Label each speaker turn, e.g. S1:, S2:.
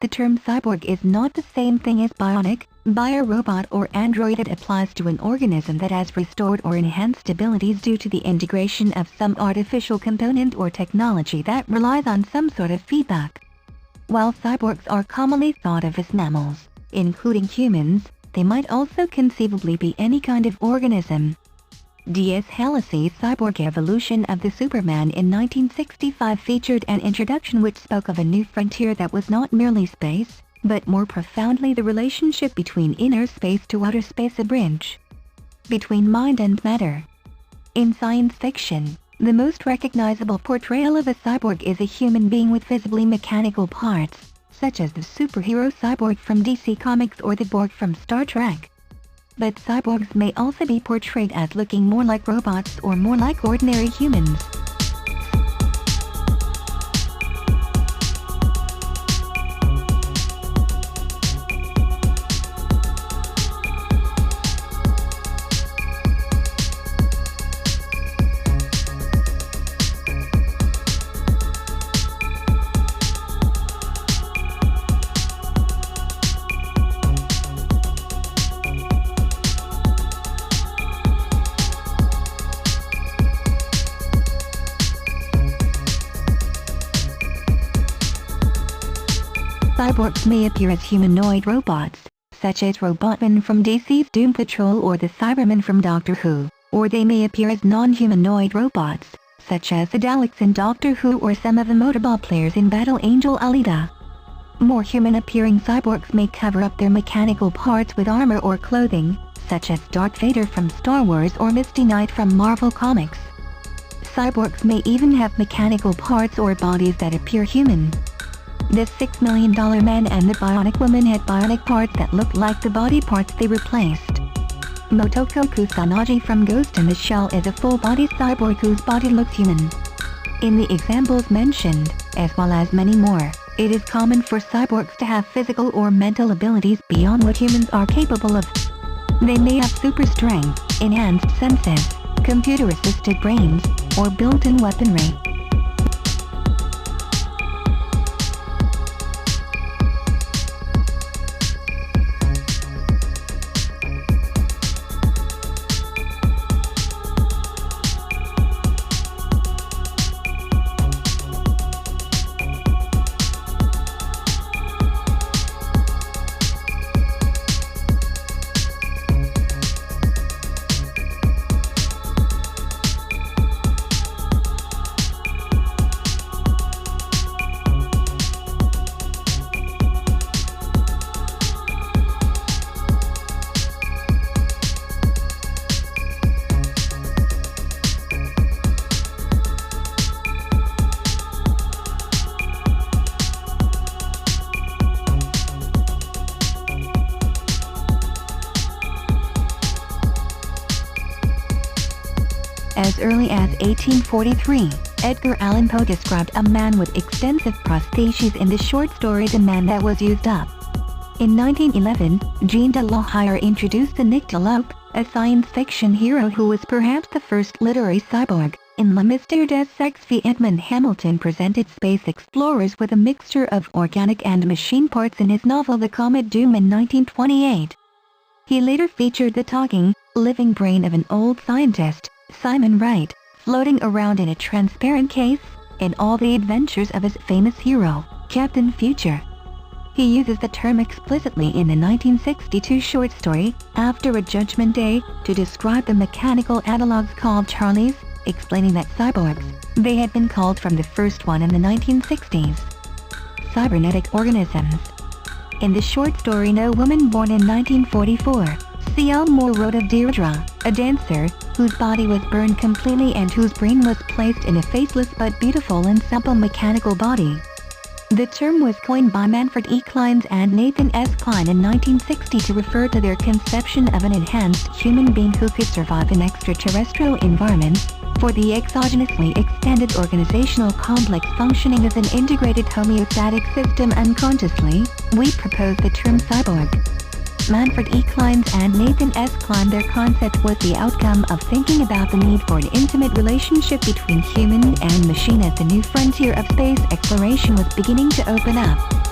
S1: The term cyborg is not the same thing as bionic, biorobot or android. It applies to an organism that has restored or enhanced abilities due to the integration of some artificial component or technology that relies on some sort of feedback. While cyborgs are commonly thought of as mammals, including humans, they might also conceivably be any kind of organism. D.S. Hallisey's Cyborg Evolution of the Superman in 1965 featured an introduction which spoke of a new frontier that was not merely space, but more profoundly the relationship between inner space to outer space, a bridge between mind and matter. In science fiction, the most recognizable portrayal of a cyborg is a human being with visibly mechanical parts, such as the superhero Cyborg from DC Comics or the Borg from Star Trek. But cyborgs may also be portrayed as looking more like robots or more like ordinary humans. Cyborgs may appear as humanoid robots, such as Robotman from DC's Doom Patrol or the Cybermen from Doctor Who, or they may appear as non-humanoid robots, such as the Daleks in Doctor Who or some of the motorball players in Battle Angel Alita. More human-appearing cyborgs may cover up their mechanical parts with armor or clothing, such as Darth Vader from Star Wars or Misty Knight from Marvel Comics. Cyborgs may even have mechanical parts or bodies that appear human. The $6 Million Man and the Bionic Woman had bionic parts that looked like the body parts they replaced. Motoko Kusanagi from Ghost in the Shell is a full-body cyborg whose body looks human. In the examples mentioned, as well as many more, it is common for cyborgs to have physical or mental abilities beyond what humans are capable of. They may have super strength, enhanced senses, computer-assisted brains, or built-in weaponry. As early as 1843, Edgar Allan Poe described a man with extensive prostheses in the short story The Man That Was Used Up. In 1911, Jean de la Hire introduced the Nyctalope, a science fiction hero who was perhaps the first literary cyborg. In Le Mystère des Sexes v. Edmund Hamilton presented space explorers with a mixture of organic and machine parts in his novel The Comet Doom in 1928. He later featured the talking, living brain of an old scientist, Simon Wright, floating around in a transparent case, in all the adventures of his famous hero, Captain Future. He uses the term explicitly in the 1962 short story, After a Judgment Day, to describe the mechanical analogs called Charlies, explaining that cyborgs, they had been called from the first one in the 1960s. Cybernetic organisms. In the short story No Woman Born in 1944, C.L. Moore wrote of Deirdre, a dancer, whose body was burned completely and whose brain was placed in a faceless but beautiful and supple mechanical body. The term was coined by Manfred E. Clynes and Nathan S. Klein in 1960 to refer to their conception of an enhanced human being who could survive in extraterrestrial environments. For the exogenously extended organizational complex functioning as an integrated homeostatic system unconsciously, we propose the term cyborg. Manfred E. Clynes and Nathan S. Klein. Their concept was the outcome of thinking about the need for an intimate relationship between human and machine as the new frontier of space exploration was beginning to open up.